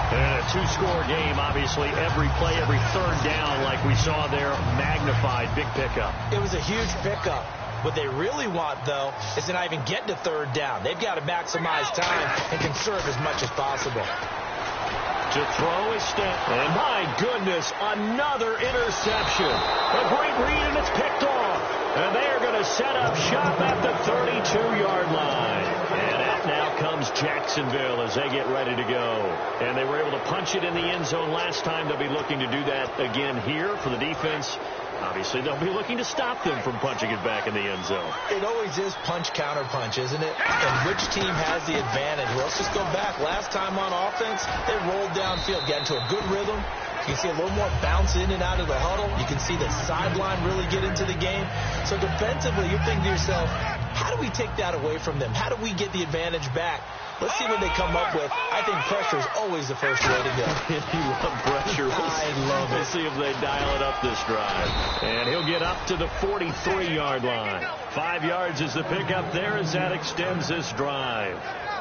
And a 2-score game, obviously, every play, every 3rd down, like we saw there, magnified. Big pickup. It was a huge pickup. What they really want, though, is to not even get to 3rd down. They've got to maximize time and conserve as much as possible. To throw is Stafford. And my goodness, another interception. A great read, and it's picked off. And they are going to set up shop at the 32-yard line. And out now comes Jacksonville as they get ready to go. And they were able to punch it in the end zone last time. They'll be looking to do that again here for the defense. Obviously, they'll be looking to stop them from punching it back in the end zone. It always is punch-counter-punch, isn't it? And which team has the advantage? Well, let's just go back. Last time on offense, they rolled downfield, got into a good rhythm. You can see a little more bounce in and out of the huddle. You can see the sideline really get into the game. So defensively, you're thinking to yourself, how do we take that away from them? How do we get the advantage back? Let's see what they come up with. I think pressure is always the first way to go. You love pressure. I love it. Let's see if they dial it up this drive. And he'll get up to the 43-yard line. 5 yards is the pickup there as that extends this drive.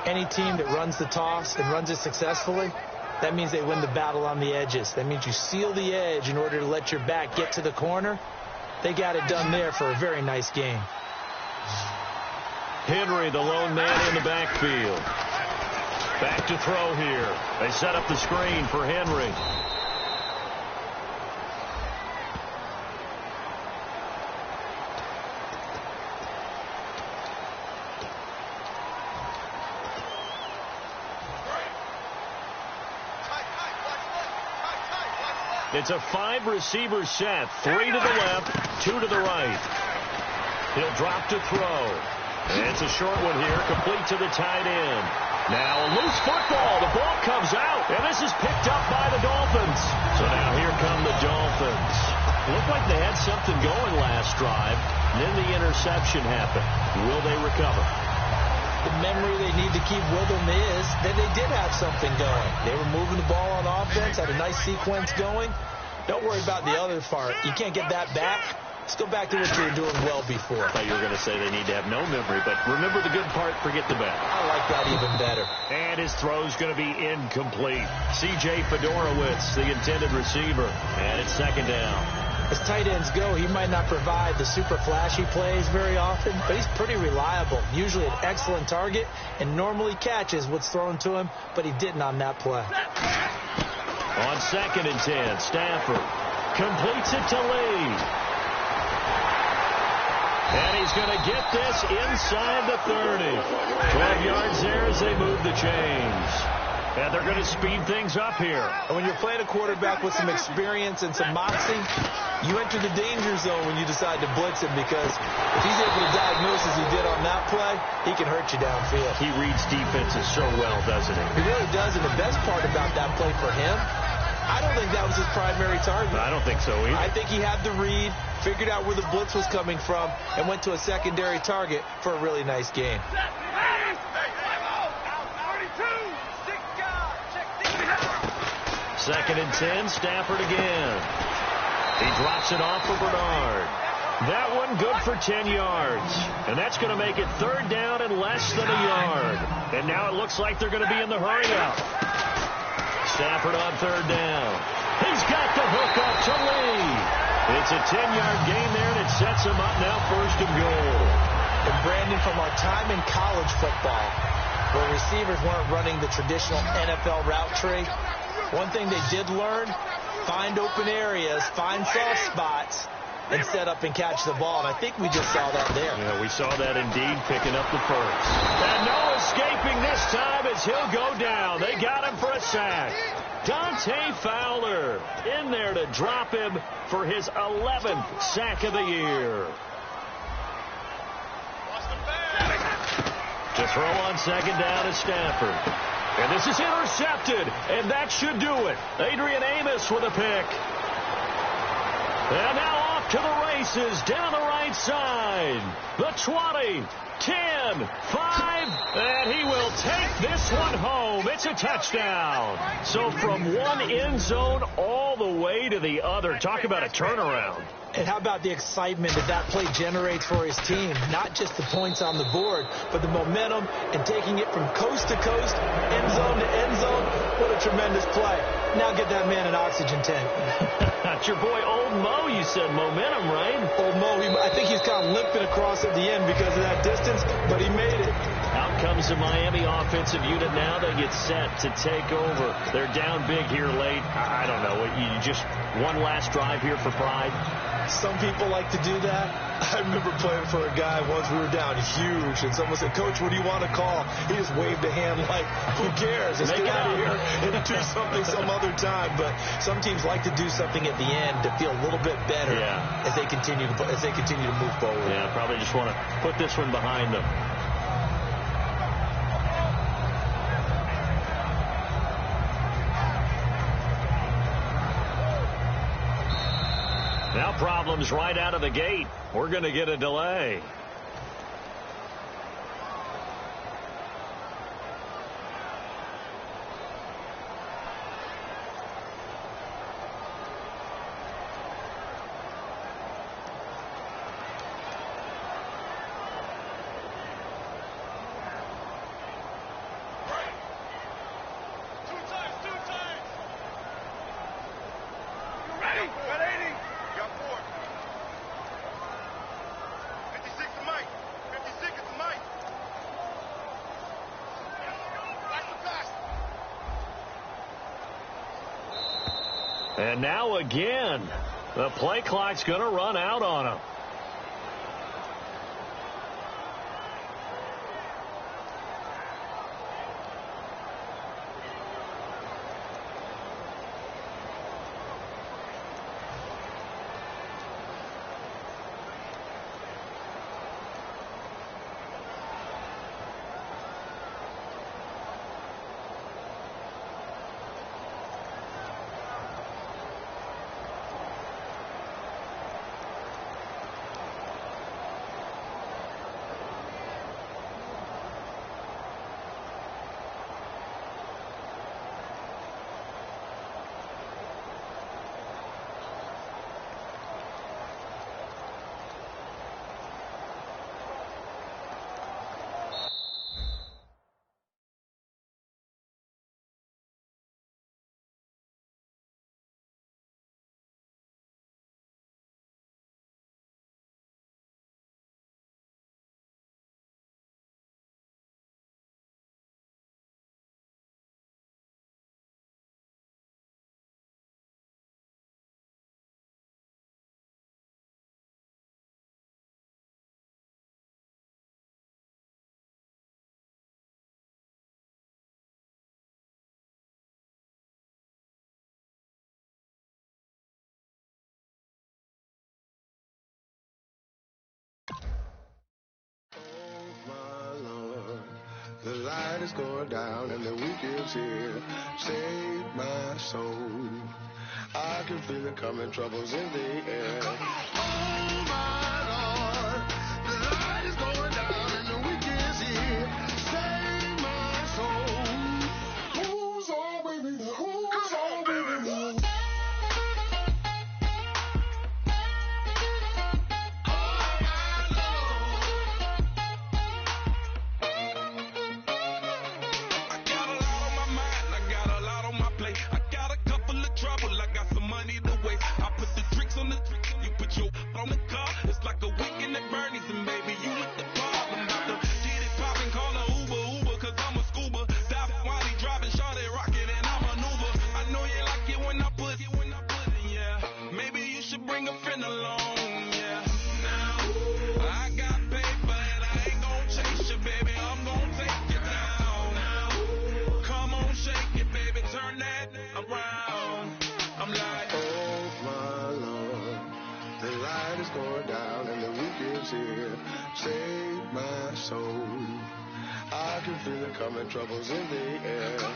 Any team that runs the toss and runs it successfully, that means they win the battle on the edges. That means you seal the edge in order to let your back get to the corner. They got it done there for a very nice game. Henry, the lone man in the backfield. Back to throw here. They set up the screen for Henry. It's a 5-receiver set. 3 to the left, 2 to the right. He'll drop to throw. And it's a short one here, complete to the tight end. Now a loose football. The ball comes out, and this is picked up by the Dolphins. So now here come the Dolphins. Looked like they had something going last drive. Then the interception happened. Will they recover? The memory they need to keep with them is that they did have something going. They were moving the ball on offense, had a nice sequence going. Don't worry about the other part. You can't get that back. Let's go back to what you were doing well before. I thought you were going to say they need to have no memory, but remember the good part, forget the bad. I like that even better. And his throw's going to be incomplete. C.J. Fedorowicz, the intended receiver, and it's 2nd down. As tight ends go, he might not provide the super flashy plays very often, but he's pretty reliable. Usually an excellent target and normally catches what's thrown to him, but he didn't on that play. On 2nd and 10, Stafford completes it to Lee. And he's going to get this inside the 30. 12 yards there as they move the chains. And they're going to speed things up here. And when you're playing a quarterback with some experience and some moxie, you enter the danger zone when you decide to blitz him, because if he's able to diagnose as he did on that play, he can hurt you downfield. He reads defenses so well, doesn't he? He really does, and the best part about that play for him, I don't think that was his primary target. I don't think so either. I think he had the read, figured out where the blitz was coming from, and went to a secondary target for a really nice game. Second and 10, Stafford again. He drops it off for Bernard. That one good for 10 yards. And that's going to make it 3rd down and less than a yard. And now it looks like they're going to be in the hurry-up. Stafford on 3rd down. He's got the hook up to Lee. It's a 10-yard gain there, and it sets him up now 1st and goal. And Brandon, from our time in college football, where receivers weren't running the traditional NFL route tree, one thing they did learn, find open areas, find soft spots, and set up and catch the ball. And I think we just saw that there. Yeah, we saw that indeed, picking up the first. And no escaping this time as he'll go down. They got him for a sack. Dante Fowler in there to drop him for his 11th sack of the year. To throw on 2nd down is Stafford. And this is intercepted, and that should do it. Adrian Amos with a pick. And now off to the races down the right side. The 20, 10, 1, 5, and he will take this one home. It's a touchdown. So from one end zone all the way to the other. Talk about a turnaround. And how about the excitement that play generates for his team? Not just the points on the board, but the momentum and taking it from coast to coast, end zone to end zone. What a tremendous play. Now get that man an oxygen tank. That's your boy Old Mo. You said momentum, right? Old Mo, I think he's kind of limping across at the end because of that distance, but he made it. Out comes the Miami offensive unit now. They get set to take over. They're down big here late. I don't know. You just one last drive here for pride? Some people like to do that. I remember playing for a guy once. We were down huge, and someone said, "Coach, what do you want to call?" He just waved a hand like, who cares? Let's get out of here and do something some other time. But some teams like to do something at the end to feel a little bit better as they continue to move forward. Yeah, probably just want to put this one behind them. Now problems right out of the gate. We're going to get a delay. And now again, the play clock's going to run out on him. The light is going down and the weekend's here. Save my soul. I can feel it coming, troubles in the air. Oh my Lord, the light is going down and the weekend's here. Save my soul. Who's on with me? Who's on with me? Coming, troubles in the air. Oh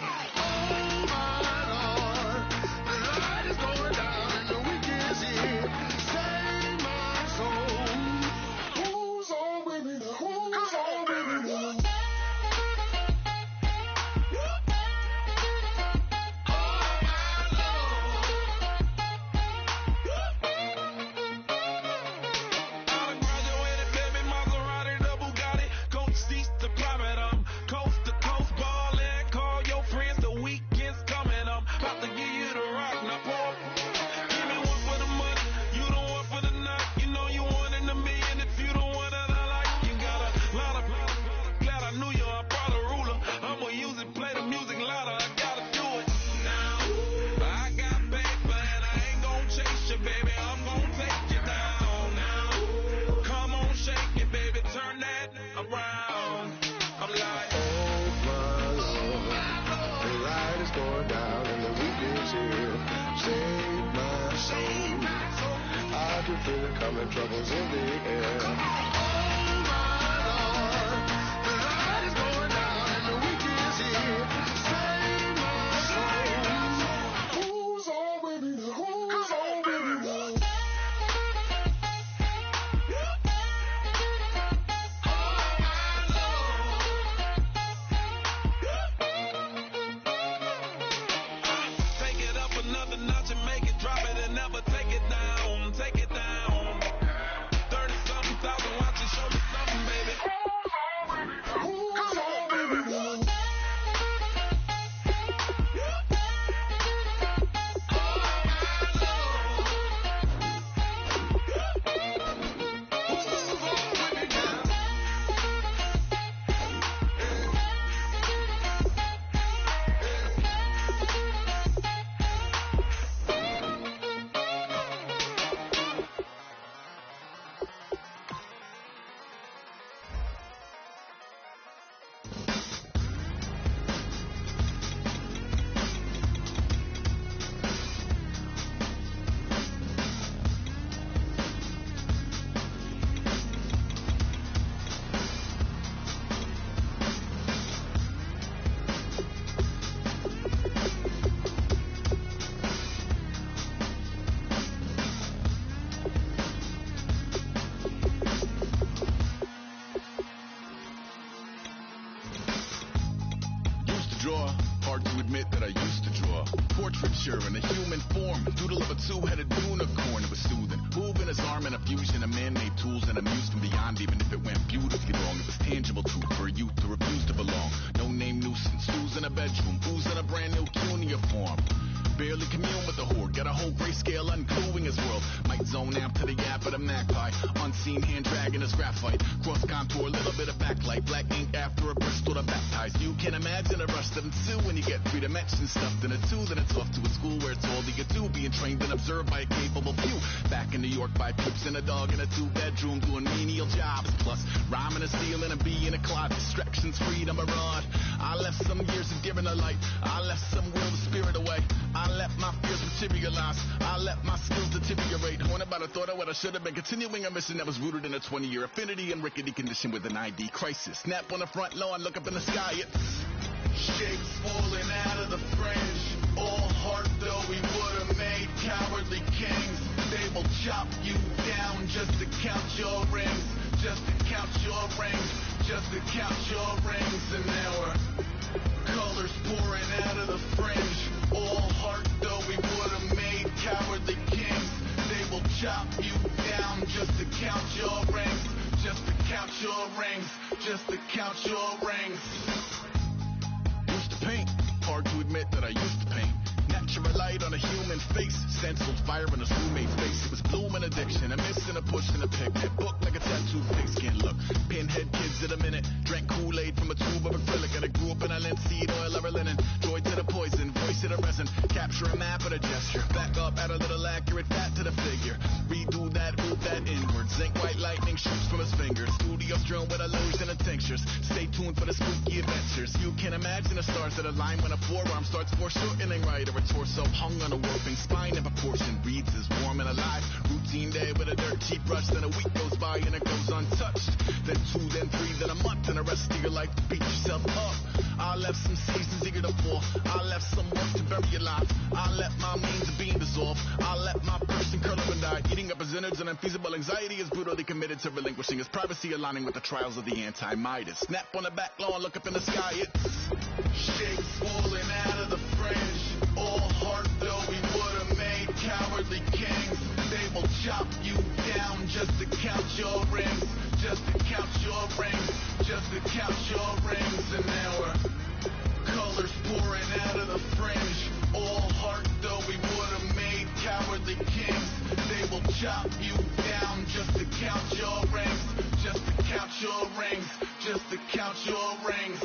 my Lord, the light is going down and the weekend's here. Save my soul. Who's on with me? Who's on with me? feel it coming, troubles in the air. Oh my Lord, the light is going down and the weekend is here. Save my soul. Who's on with me now? Who's on with me now? Take it up another notch and make it drop it and never take it down. Take it down. 30-something thousand watching, show me something, baby. Who's on with me now? Draw, hard to admit that I used to draw. Portraiture in a human form, doodle of a two-headed unicorn. It was soothing, moving his arm in a fusion of man-made tools and amused from beyond. Even if it went beautifully wrong, it was tangible truth for a youth to refuse to belong. No name nuisance, who's in a bedroom, who's in a brand new cuneiform. Barely commune with the horde, got a whole grayscale ungluing his world. Might zone out to the gap of the magpie, unseen hand dragging his graphite. Cross contour, little bit of backlight, black ink after a Bristol to baptize. You can imagine a rush that ensue when you get three dimensions stuffed in a two. Then it's off to a school where it's all you get to, being trained and observed by a capable few. Back in New York by peeps and a dog in a two-bedroom doing menial jobs. Plus rhyming and stealing and bee in a closet, distractions, freedom, a rod. I left some years of giving a light, I left some will to spirit away. I let my fears materialize, I let my skills deteriorate. Horn about a thought of what I should have been, continuing a mission that was rooted in a 20-year affinity and rickety condition with an ID crisis. Snap on the front lawn, look up in the sky, it's shapes falling out of the fringe. All heart though we would have made cowardly kings. They will chop you down just to count your rings, just to count your rings, just to count your rings. And there were colors pouring out of the fringe. All heart though we would have made cowardly kings. They will chop you down just to count your rings, just to count your rings, just to count your rings. Used to paint, hard to admit that I used to paint. Natural light on a human face, stenciled fire in his roommate's face. It was bloom and addiction, a miss and a push and a pigment. Book like a tattooed fake skin look. Pinhead kids in a minute, drank Kool-Aid from a tube of acrylic. And I grew up in a linseed oil of a linen. Droid to the poison, voice to the resin. Capture a map of a gesture. Back up, add a little accurate fat to the figure. Redo that, root that inward. Zinc white lightning shoots from his fingers. Studio strewn with a lotion and tinctures. Stay tuned for the spooky adventures. You can imagine the stars that align when a forearm starts foreshortening right, or a torso hung on a warping spine in proportion. Reads as warm and alive. Routine day with a dirt cheap brush. Then a week goes by and it goes untouched. Then 2, then 3, then a month, and the rest of your life to beat yourself up. I left some seasons eager to fall. I left some work to bury alive. I let my means of being dissolved. I let my person curl up and die. Eating up his innards and unfeasible anxiety is brutally committed to relinquishing his privacy, aligning with the trials of the anti-Midas. Snap on the back lawn, look up in the sky. It's shapes falling out of the fringe. All heart though we would have made cowardly kings. They will chop you down just to count your rings, just to count your rings, just to count your rings. And there were colors pouring out of the fringe. All heart though we would have made cowardly kings. They will chop you down just to count your rings, just to count your rings, just to count your rings.